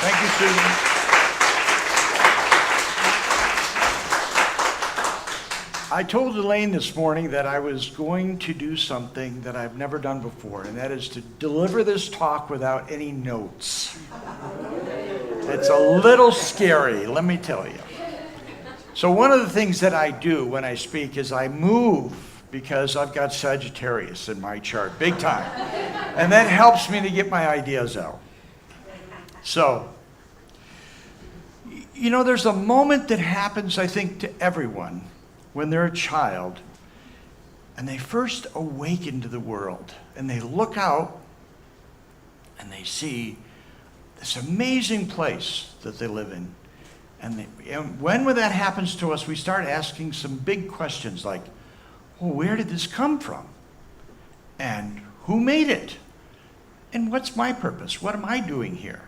Thank you, Susan. I told Elaine this morning that I was going to do something that I've never done before, and that is to deliver this talk without any notes. It's a little scary, let me tell you. So one of the things that I do when I speak is I move, because I've got Sagittarius in my chart, big time. And that helps me to get my ideas out. So, you know, there's a moment that happens, I think, to everyone when they're a child and they first awaken to the world and they look out and they see this amazing place that they live in. And when that happens to us, we start asking some big questions like, well, where did this come from? And who made it? And what's my purpose? What am I doing here?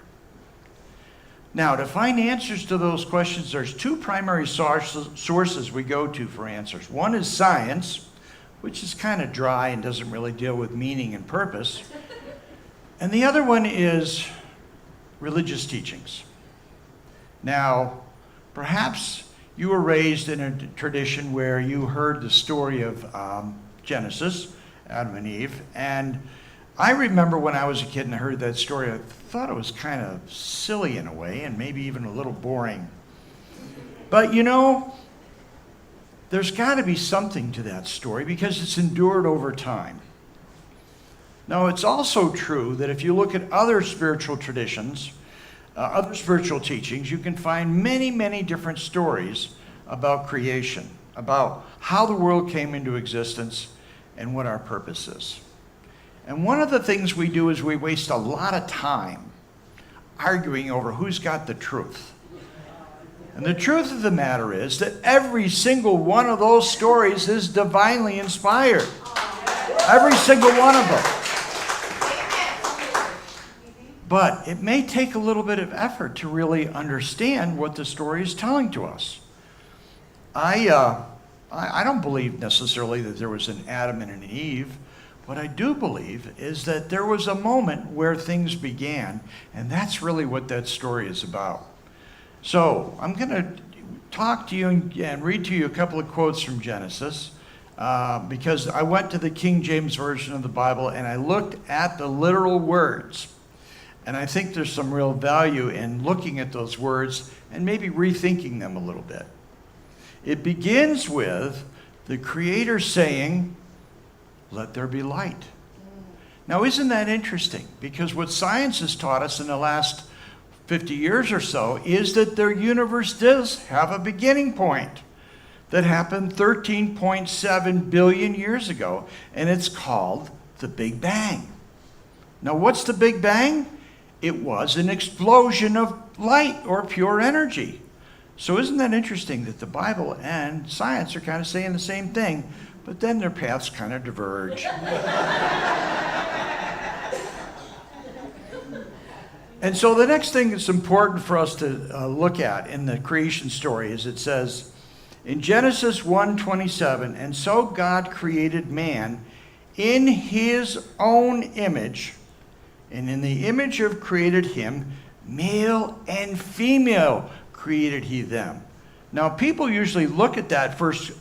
Now, to find answers to those questions, there's two primary sources we go to for answers. One is science, which is kind of dry and doesn't really deal with meaning and purpose. And the other one is religious teachings. Now, perhaps you were raised in a tradition where you heard the story of Genesis, Adam and Eve, and I remember when I was a kid and I heard that story, I thought it was kind of silly in a way and maybe even a little boring. But you know, there's got to be something to that story because it's endured over time. Now, it's also true that if you look at other spiritual traditions, other spiritual teachings, you can find many, many different stories about creation, about how the world came into existence and what our purpose is. And one of the things we do is we waste a lot of time arguing over who's got the truth. And the truth of the matter is that every single one of those stories is divinely inspired. Every single one of them. But it may take a little bit of effort to really understand what the story is telling to us. I don't believe necessarily that there was an Adam and an Eve. What I do believe is that there was a moment where things began, and that's really what that story is about. So I'm going to talk to you and read to you a couple of quotes from Genesis, because I went to the King James Version of the Bible and I looked at the literal words. And I think there's some real value in looking at those words and maybe rethinking them a little bit. It begins with the Creator saying, "Let there be light." Now, isn't that interesting? Because what science has taught us in the last 50 years or so is that the universe does have a beginning point that happened 13.7 billion years ago, and it's called the Big Bang. Now, what's the Big Bang? It was an explosion of light or pure energy. So isn't that interesting that the Bible and science are kind of saying the same thing, but then their paths kind of diverge. And so the next thing that's important for us to look at in the creation story is it says in Genesis 1:27, "And so God created man in his own image, and in the image of created him, male and female created he them." Now, people usually look at that first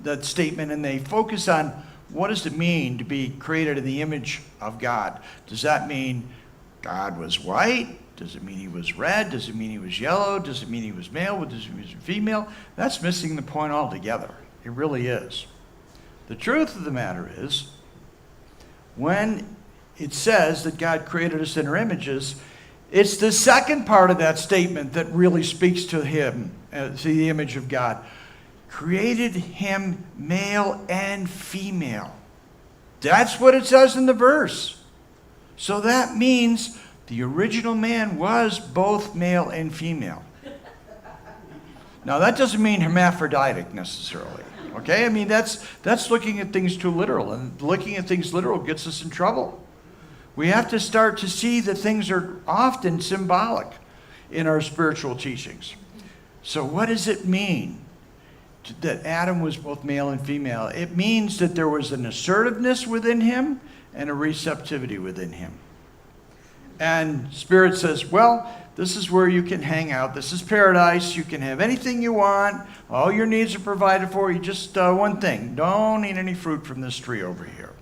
that statement and they focus on what does it mean to be created in the image of God. Does that mean God was white? Does it mean he was red? Does it mean he was yellow? Does it mean he was male? Does it mean he was female? That's missing the point altogether. It really is. The truth of the matter is, when it says that God created us in our images, it's the second part of that statement that really speaks to him, to the image of God. Created him male and female. That's what it says in the verse. So that means the original man was both male and female. Now that doesn't mean hermaphroditic necessarily. Okay? I mean that's looking at things too literal, and looking at things literal gets us in trouble. We have to start to see that things are often symbolic in our spiritual teachings. So what does it mean that Adam was both male and female? It means that there was an assertiveness within him and a receptivity within him. And Spirit says, well, this is where you can hang out. This is paradise. You can have anything you want. All your needs are provided for. You just one thing. Don't eat any fruit from this tree over here.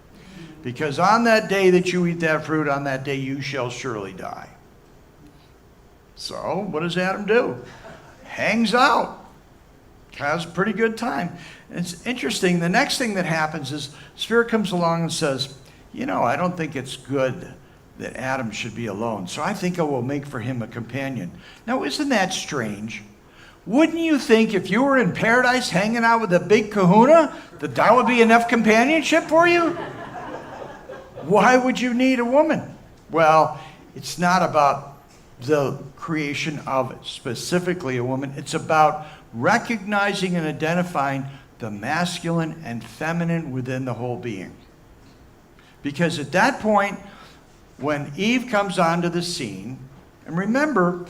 Because on that day that you eat that fruit, on that day you shall surely die. So what does Adam do? Hangs out. Has a pretty good time. And it's interesting. The next thing that happens is Spirit comes along and says, I don't think it's good that Adam should be alone. So I think I will make for him a companion. Now, isn't that strange? Wouldn't you think if you were in paradise hanging out with a big kahuna, that would be enough companionship for you? Why would you need a woman? Well, it's not about the creation of specifically a woman. It's about recognizing and identifying the masculine and feminine within the whole being. Because at that point, when Eve comes onto the scene, and remember,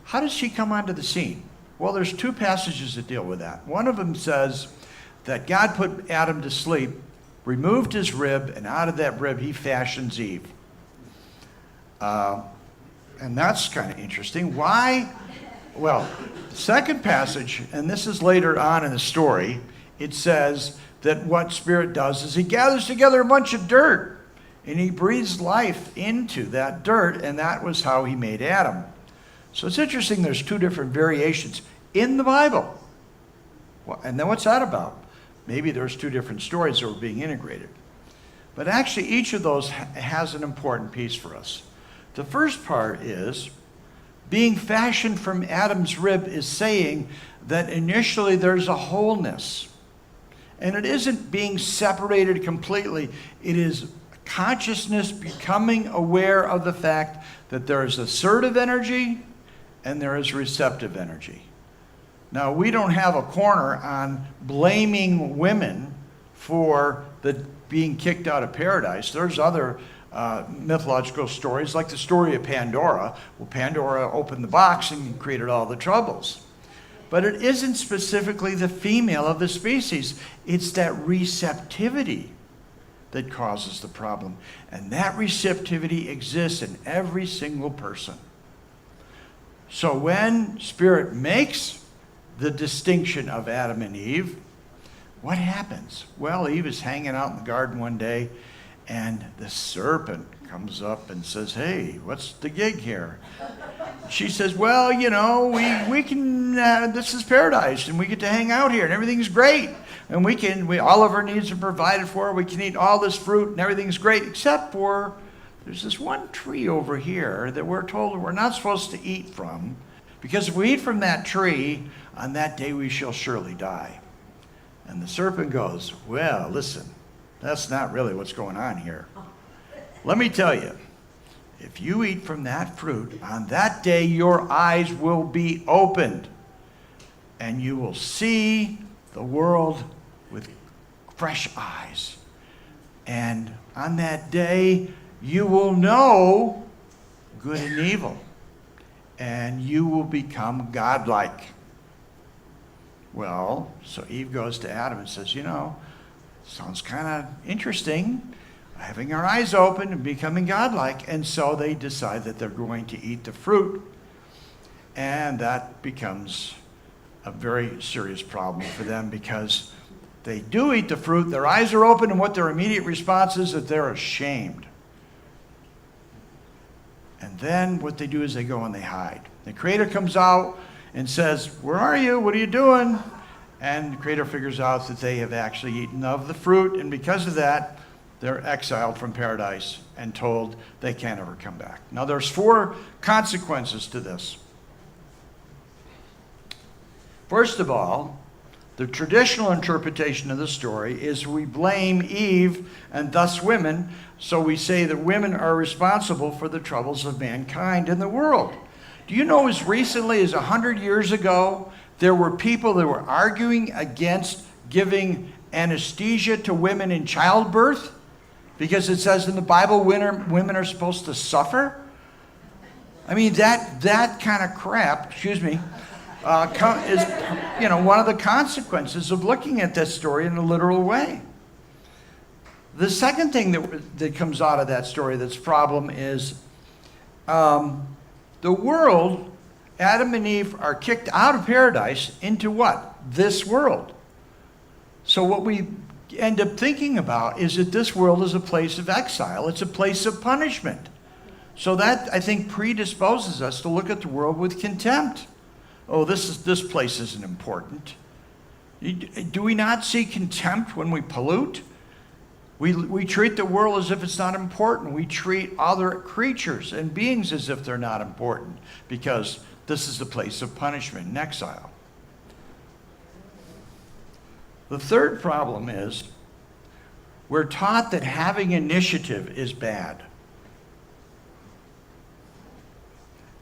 how does she come onto the scene? Well, there's two passages that deal with that. One of them says that God put Adam to sleep, removed his rib, and out of that rib he fashions Eve. And that's kind of interesting. Why? Well, the second passage, and this is later on in the story, it says that what Spirit does is he gathers together a bunch of dirt and he breathes life into that dirt, and that was how he made Adam. So it's interesting, there's two different variations in the Bible. Well, and then what's that about? Maybe there's two different stories that were being integrated. But actually each of those has an important piece for us. The first part is being fashioned from Adam's rib is saying that initially there's a wholeness. And it isn't being separated completely. It is consciousness becoming aware of the fact that there is assertive energy and there is receptive energy. Now, we don't have a corner on blaming women for being kicked out of paradise. There's other mythological stories, like the story of Pandora. Well, Pandora opened the box and created all the troubles. But it isn't specifically the female of the species. It's that receptivity that causes the problem. And that receptivity exists in every single person. So when Spirit makes the distinction of Adam and Eve, what happens? Well, Eve is hanging out in the garden one day, and the serpent comes up and says, hey, what's the gig here? She says, well, we can, this is paradise, and we get to hang out here, and everything's great. And all of our needs are provided for. We can eat all this fruit, and everything's great, except for there's this one tree over here that we're told we're not supposed to eat from, because if we eat from that tree, on that day we shall surely die. And the serpent goes, well, listen, that's not really what's going on here. Let me tell you, if you eat from that fruit, on that day your eyes will be opened, and you will see the world with fresh eyes. And on that day, you will know good and evil, and you will become godlike. Well, so Eve goes to Adam and says, sounds kind of interesting, having our eyes open and becoming godlike. And so they decide that they're going to eat the fruit. And that becomes a very serious problem for them, because they do eat the fruit, their eyes are open, and what their immediate response is that they're ashamed. And then what they do is they go and they hide. The Creator comes out and says, where are you? What are you doing? And the Creator figures out that they have actually eaten of the fruit, and because of that, they're exiled from paradise and told they can't ever come back. Now, there's 4 consequences to this. First of all, the traditional interpretation of the story is we blame Eve and thus women, so we say that women are responsible for the troubles of mankind in the world. Do you know, as recently as 100 years ago, there were people that were arguing against giving anesthesia to women in childbirth because it says in the Bible women are supposed to suffer? I mean, that kind of crap, is one of the consequences of looking at this story in a literal way. The second thing that comes out of that story that's a problem is The world, Adam and Eve are kicked out of paradise into what? This world. So what we end up thinking about is that this world is a place of exile. It's a place of punishment. So that, I think, predisposes us to look at the world with contempt. Oh, this place isn't important. Do we not see contempt when we pollute? We treat the world as if it's not important. We treat other creatures and beings as if they're not important because this is the place of punishment and exile. The third problem is we're taught that having initiative is bad.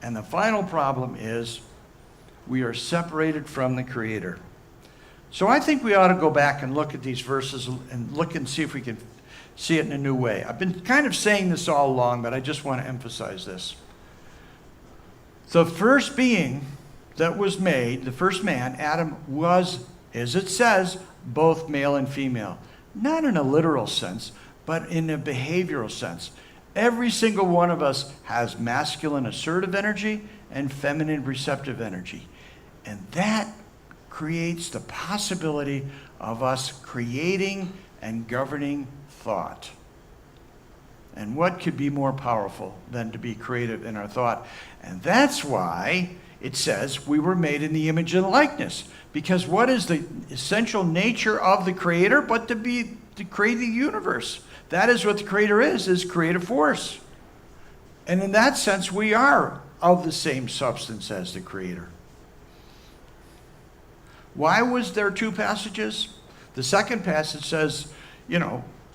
And the final problem is we are separated from the Creator. So I think we ought to go back and look at these verses and look and see if we can see it in a new way. I've been kind of saying this all along, but I just want to emphasize this. The first being that was made, the first man, Adam, was, as it says, both male and female. Not in a literal sense, but in a behavioral sense. Every single one of us has masculine assertive energy and feminine receptive energy. And that creates the possibility of us creating and governing thought. And what could be more powerful than to be creative in our thought? And that's why it says we were made in the image and likeness. Because what is the essential nature of the Creator but to create the universe? That is what the Creator is creative force. And in that sense, we are of the same substance as the Creator. Why was there two passages? The second passage says,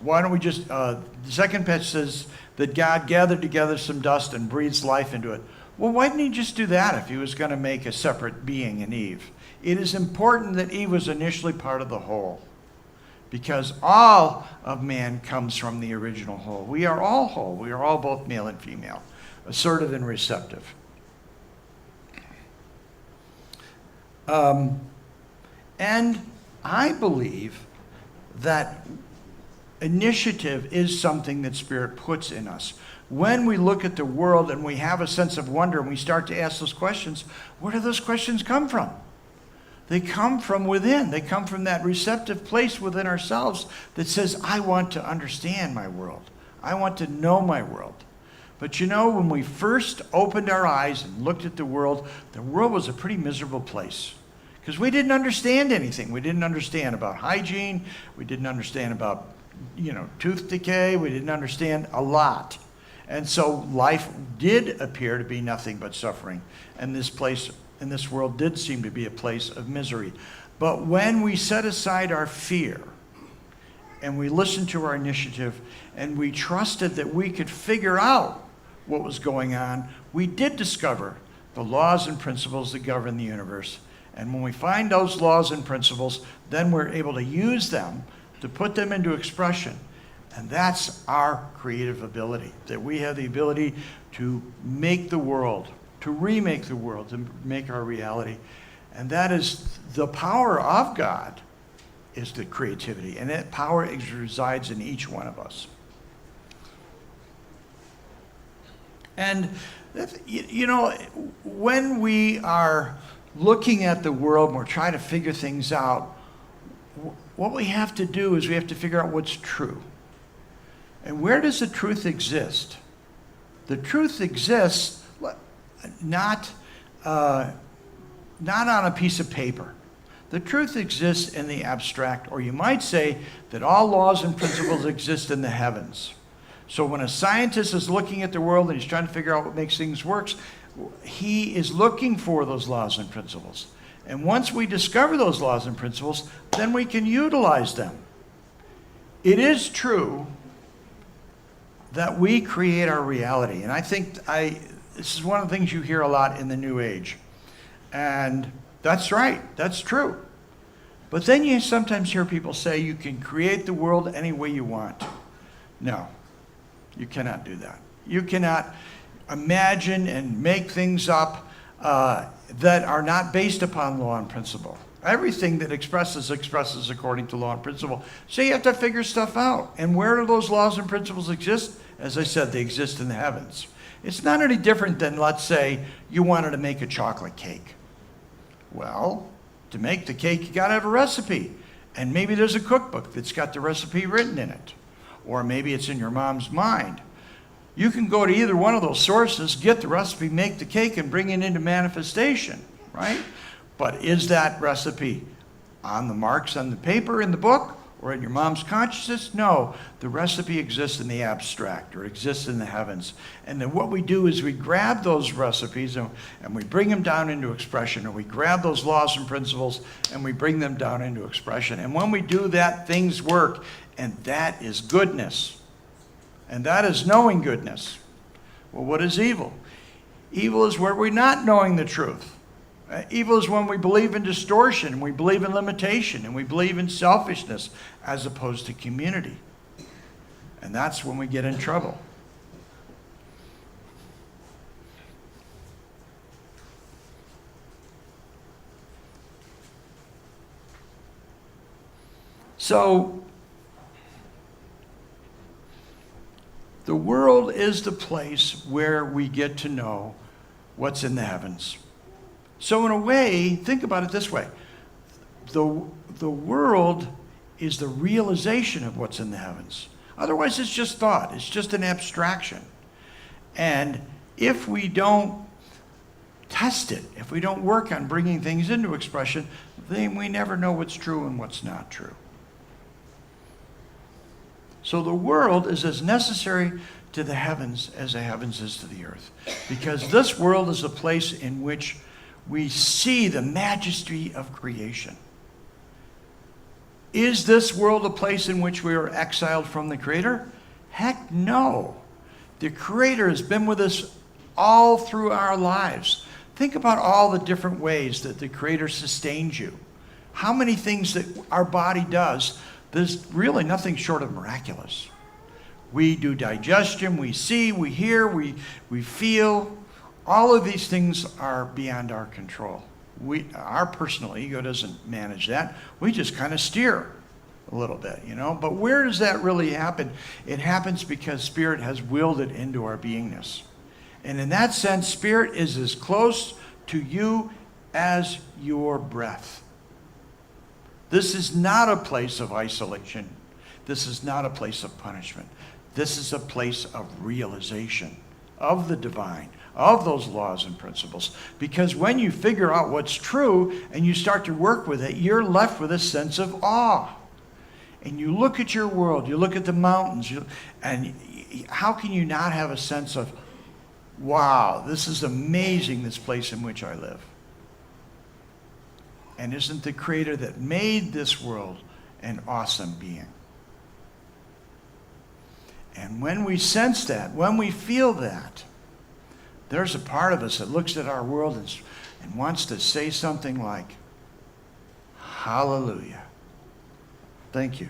why don't we just, the second passage says that God gathered together some dust and breathes life into it. Well, why didn't he just do that if he was going to make a separate being in Eve? It is important that Eve was initially part of the whole, because all of man comes from the original whole. We are all whole. We are all both male and female, assertive and receptive. And I believe that initiative is something that Spirit puts in us. When we look at the world and we have a sense of wonder and we start to ask those questions, where do those questions come from? They come from within. They come from that receptive place within ourselves that says, I want to understand my world. I want to know my world. But when we first opened our eyes and looked at the world was a pretty miserable place. Because we didn't understand anything. We didn't understand about hygiene. We didn't understand about, tooth decay. We didn't understand a lot. And so life did appear to be nothing but suffering. And this place in this world did seem to be a place of misery. But when we set aside our fear and we listened to our initiative and we trusted that we could figure out what was going on, we did discover the laws and principles that govern the universe. And when we find those laws and principles, then we're able to use them to put them into expression. And that's our creative ability, that we have the ability to make the world, to remake the world, to make our reality. And that is the power of God, is the creativity. And that power resides in each one of us. And, when we are looking at the world and we're trying to figure things out, what we have to do is we have to figure out what's true. And where does the truth exist? The truth exists not on a piece of paper. The truth exists in the abstract, or you might say that all laws and principles exist in the heavens. So when a scientist is looking at the world and he's trying to figure out what makes things work, he is looking for those laws and principles. And once we discover those laws and principles, then we can utilize them. It is true that we create our reality. And I think this is one of the things you hear a lot in the New Age. And that's right, that's true. But then you sometimes hear people say you can create the world any way you want. No, you cannot do that. You cannot imagine and make things up that are not based upon law and principle. Everything that expresses according to law and principle. So you have to figure stuff out. And where do those laws and principles exist? As I said, they exist in the heavens. It's not any different than, let's say, you wanted to make a chocolate cake. Well, to make the cake, you got to have a recipe. And maybe there's a cookbook that's got the recipe written in it. Or maybe it's in your mom's mind. You can go to either one of those sources, get the recipe, make the cake, and bring it into manifestation, right? But is that recipe on the marks on the paper in the book or in your mom's consciousness? No, the recipe exists in the abstract, or exists in the heavens. And then what we do is we grab those recipes and we bring them down into expression, or we grab those laws and principles and we bring them down into expression. And when we do that, things work, and that is goodness. And that is knowing goodness. Well, what is evil? Evil is where we're not knowing the truth. Evil is when we believe in distortion, and we believe in limitation, and we believe in selfishness as opposed to community. And that's when we get in trouble. So, the world is the place where we get to know what's in the heavens. So in a way, think about it this way. The world is the realization of what's in the heavens. Otherwise, it's just thought. It's just an abstraction. And if we don't test it, if we don't work on bringing things into expression, then we never know what's true and what's not true. So the world is as necessary to the heavens as the heavens is to the earth. Because this world is a place in which we see the majesty of creation. Is this world a place in which we are exiled from the Creator? Heck no. The Creator has been with us all through our lives. Think about all the different ways that the Creator sustains you. How many things that our body does, there's really nothing short of miraculous. We do digestion, we see, we hear, we feel. All of these things are beyond our control. Our personal ego doesn't manage that. We just kind of steer a little bit, you know. But where does that really happen? It happens because Spirit has willed it into our beingness. And in that sense, Spirit is as close to you as your breath. This is not a place of isolation. This is not a place of punishment. This is a place of realization of the divine, of those laws and principles. Because when you figure out what's true and you start to work with it, you're left with a sense of awe. And you look at your world, you look at the mountains, and how can you not have a sense of, wow, this is amazing, this place in which I live. And isn't the Creator that made this world an awesome being? And when we sense that, when we feel that, there's a part of us that looks at our world and wants to say something like, hallelujah. Thank you.